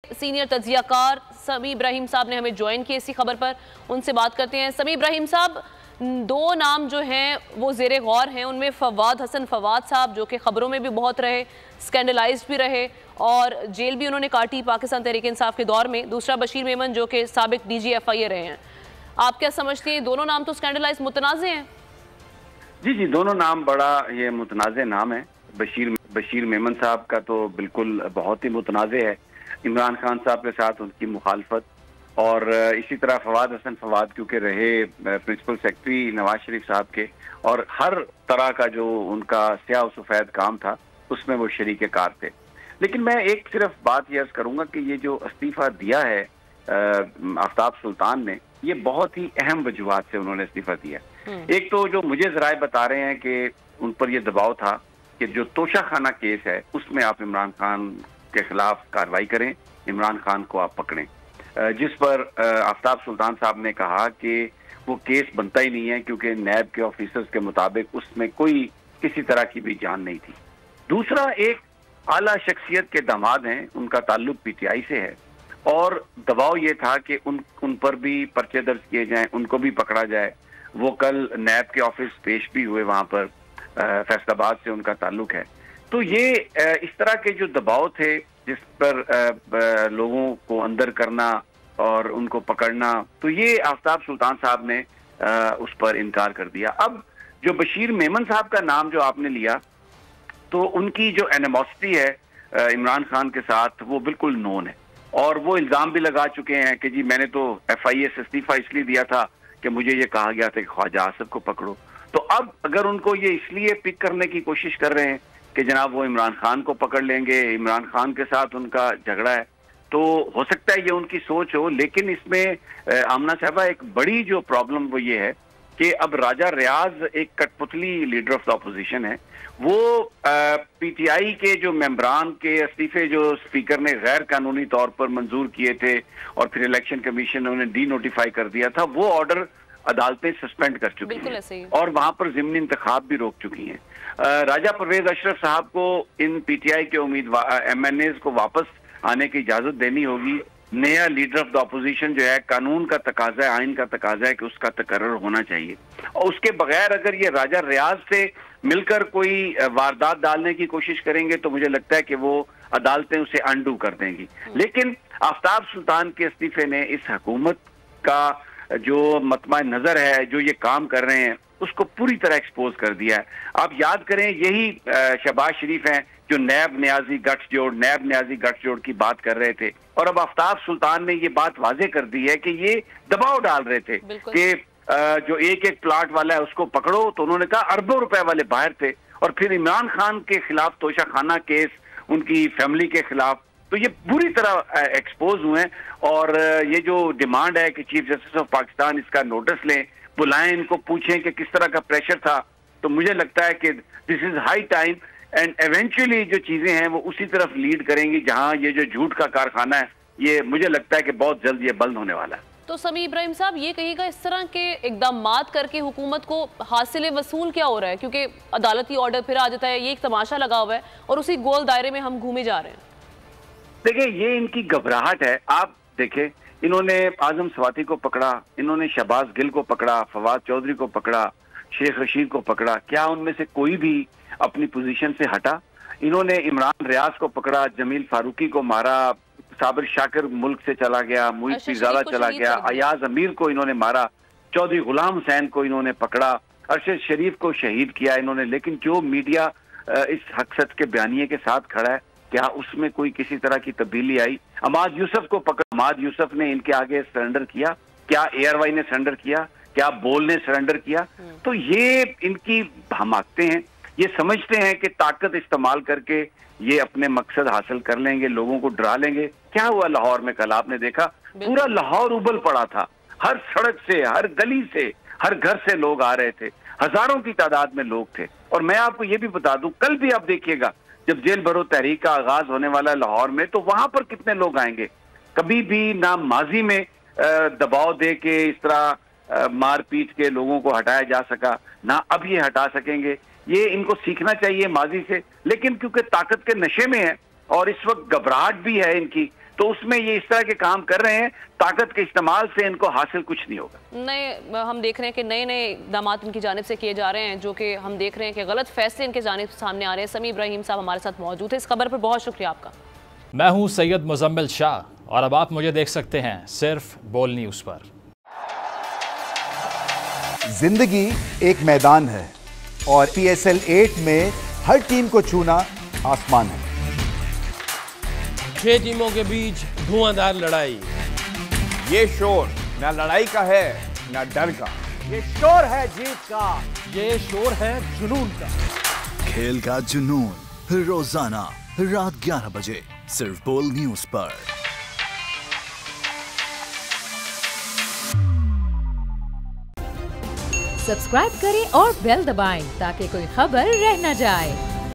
Senior तज्जियाकार समी इब्राहिम साहब ने हमें ज्वाइन किया इसी खबर पर, उनसे बात करते हैं। समी इब्राहिम साहब, दो नाम जो हैं वो ज़ेरे गौर हैं, उनमें फवाद हसन फवाद साहब जो कि खबरों में भी बहुत रहे, स्कैंडलाइज्ड भी रहे और जेल भी उन्होंने काटी पाकिस्तान तहरीक इंसाफ के दौर में। दूसरा बशीर मेमन जो कि साबिक DGFIA रहे हैं। आप क्या समझती हैं, दोनों नाम तो स्कैंडलाइज मुतनाज़े हैं? जी, दोनों नाम बड़ा ये मुतनाज़े नाम है। बशीर मेमन साहब का तो बिल्कुल बहुत ही मुतनाज़े है, इमरान खान साहब के साथ उनकी मुखालफत, और इसी तरह फवाद हसन फवाद क्योंकि रहे प्रिंसिपल सेक्रेटरी नवाज शरीफ साहब के, और हर तरह का जो उनका स्याह व सफेद काम था उसमें वो शरीक कार थे। लेकिन मैं एक सिर्फ बात ये अर्ज करूंगा कि ये जो इस्तीफा दिया है आफ्ताब सुल्तान ने, ये बहुत ही अहम वजूहात से उन्होंने इस्तीफा दिया। एक तो जो मुझे ज़राए बता रहे हैं कि उन पर यह दबाव था कि जो तोशा खाना केस है उसमें आप इमरान खान के खिलाफ कार्रवाई करें, इमरान खान को आप पकड़ें, जिस पर आफ्ताब सुल्तान साहब ने कहा कि वो केस बनता ही नहीं है क्योंकि नैब के ऑफिसर्स के मुताबिक उसमें कोई किसी तरह की भी जान नहीं थी। दूसरा, एक आला शख्सियत के दामाद हैं, उनका ताल्लुक PTI से है और दबाव ये था कि उन पर भी पर्चे दर्ज किए जाएं, उनको भी पकड़ा जाए। वो कल नैब के ऑफिस पेश भी हुए, वहां पर फैसलाबाद से उनका ताल्लुक है। तो ये इस तरह के जो दबाव थे जिस पर लोगों को अंदर करना और उनको पकड़ना, तो ये आफ्ताब सुल्तान साहब ने उस पर इनकार कर दिया। अब जो बशीर मेमन साहब का नाम जो आपने लिया, तो उनकी जो एनिमोसिटी है इमरान खान के साथ वो बिल्कुल नोन है, और वो इल्ज़ाम भी लगा चुके हैं कि जी मैंने तो FIA से इस्तीफा इसलिए दिया था कि मुझे ये कहा गया था कि ख्वाजा आसिफ को पकड़ो। तो अब अगर उनको ये इसलिए पिक करने की कोशिश कर रहे हैं कि जनाब वो इमरान खान को पकड़ लेंगे, इमरान खान के साथ उनका झगड़ा है, तो हो सकता है ये उनकी सोच हो। लेकिन इसमें आमना साहबा एक बड़ी जो प्रॉब्लम वो ये है कि अब राजा रियाज एक कठपुतली लीडर ऑफ द अपोजिशन है। वो PTI के जो मेंबरान के इस्तीफे जो स्पीकर ने गैर कानूनी तौर पर मंजूर किए थे और फिर इलेक्शन कमीशन ने उन्हें डी-नोटिफाई कर दिया था, वो ऑर्डर अदालतें सस्पेंड कर चुकी हैं और वहां पर ज़िमनी इंतखाब भी रोक चुकी हैं। राजा परवेज अशरफ साहब को इन PTI के उम्मीदवार MNAs को वापस आने की इजाजत देनी होगी। नया लीडर ऑफ द अपोजिशन जो है, कानून का तकाजा है, आइन का तकाजा है कि उसका तकर्रर होना चाहिए, और उसके बगैर अगर ये राजा रियाज से मिलकर कोई वारदात डालने की कोशिश करेंगे तो मुझे लगता है कि वो अदालतें उसे अंडू कर देंगी। लेकिन आफ्ताब सुल्तान के इस्तीफे ने इस हुकूमत का जो मतमा नजर है, जो ये काम कर रहे हैं, उसको पूरी तरह एक्सपोज कर दिया है। आप याद करें, यही शहबाज शरीफ हैं जो नैब न्याजी गठजोड़ की बात कर रहे थे, और अब आफ्ताब सुल्तान ने ये बात वाजे कर दी है कि ये दबाव डाल रहे थे कि जो एक प्लाट वाला है उसको पकड़ो, तो उन्होंने कहा अरबों रुपए वाले बाहर थे, और फिर इमरान खान के खिलाफ तोशा खाना केस, उनकी फैमिली के खिलाफ, तो ये पूरी तरह एक्सपोज हुए हैं। और ये जो डिमांड है कि चीफ जस्टिस ऑफ पाकिस्तान इसका नोटिस लें, बुलाएं, इनको पूछें कि किस तरह का प्रेशर था, तो मुझे लगता है कि this is high time and eventually जो चीजें हैं वो उसी तरफ लीड करेंगी जहां ये जो झूठ का कारखाना है, ये मुझे लगता है कि बहुत जल्द ये बंद होने वाला है। तो समी इब्राहिम साहब, ये कहिएगा इस तरह के इक़दामात करके हुकूमत को हासिल वसूल क्या हो रहा है? क्योंकि अदालती ऑर्डर फिर आ जाता है, ये एक तमाशा लगा हुआ है और उसी गोल दायरे में हम घूमे जा रहे हैं। देखिए, ये इनकी घबराहट है। आप देखें, इन्होंने आजम स्वाति को पकड़ा, इन्होंने शहबाज गिल को पकड़ा, फवाद चौधरी को पकड़ा, शेख रशीद को पकड़ा, क्या उनमें से कोई भी अपनी पोजीशन से हटा? इन्होंने इमरान रियाज को पकड़ा, जमील फारूकी को मारा, साबिर शाकिर मुल्क से चला गया, मुईद पीरजादा चला गया, अयाज अमीर को इन्होंने मारा, चौधरी गुलाम हुसैन को इन्होंने पकड़ा, अरशद शरीफ को शहीद किया इन्होंने। लेकिन जो मीडिया इस हक़सत के बयानिए के साथ खड़ा है, क्या उसमें कोई किसी तरह की तब्दीली आई? अमाद यूसुफ को पकड़ा, अमाद यूसुफ ने इनके आगे सरेंडर किया? क्या ARY ने सरेंडर किया? क्या बोल ने सरेंडर किया? तो ये इनकी हमाकते हैं, ये समझते हैं कि ताकत इस्तेमाल करके ये अपने मकसद हासिल कर लेंगे, लोगों को डरा लेंगे। क्या हुआ लाहौर में? कल आपने देखा, पूरा लाहौर उबल पड़ा था, हर सड़क से, हर गली से, हर घर से लोग आ रहे थे, हजारों की तादाद में लोग थे। और मैं आपको ये भी बता दूं, कल भी आप देखिएगा जब जेल भरो तहरीक का आगाज होने वाला है लाहौर में, तो वहां पर कितने लोग आएंगे। कभी भी ना माजी में दबाव दे के इस तरह मार पीट के लोगों को हटाया जा सका, ना अब ये हटा सकेंगे। ये इनको सीखना चाहिए माजी से, लेकिन क्योंकि ताकत के नशे में है और इस वक्त घबराहट भी है इनकी, تو اس میں یہ اس طرح کے کام کر رہے ہیں، طاقت کے استعمال سے ان کو حاصل کچھ نہیں ہوگا۔ نئے ہم دیکھ رہے ہیں کہ نئے اقدامات ان کی جانب سے کیے جا رہے ہیں، جو کہ ہم دیکھ رہے ہیں کہ غلط فیصلے ان کے جانب سے سامنے آ رہے ہیں۔ سمیع ابراہیم صاحب ہمارے ساتھ موجود ہیں، اس خبر پر بہت شکریہ آپ کا۔ میں ہوں سید مزمل شاہ اور اب آپ مجھے دیکھ سکتے ہیں صرف بول نیوز پر۔ زندگی ایک میدان ہے اور PSL 8 میں ہر ٹیم کو چھونا آسمان ہے۔ 6 ٹیموں کے بیچ دھواں لڑائی، یہ شور نہ لڑائی کا ہے نہ ڈر کا، یہ شور ہے جیت کا، یہ شور ہے جنون کا۔ کھیل کا جنون روزانہ رات 11 بجے صرف بول نیوز پر۔ سبسکرائب کریں اور بیل دبائیں تاکہ کوئی خبر رہ نہ جائے۔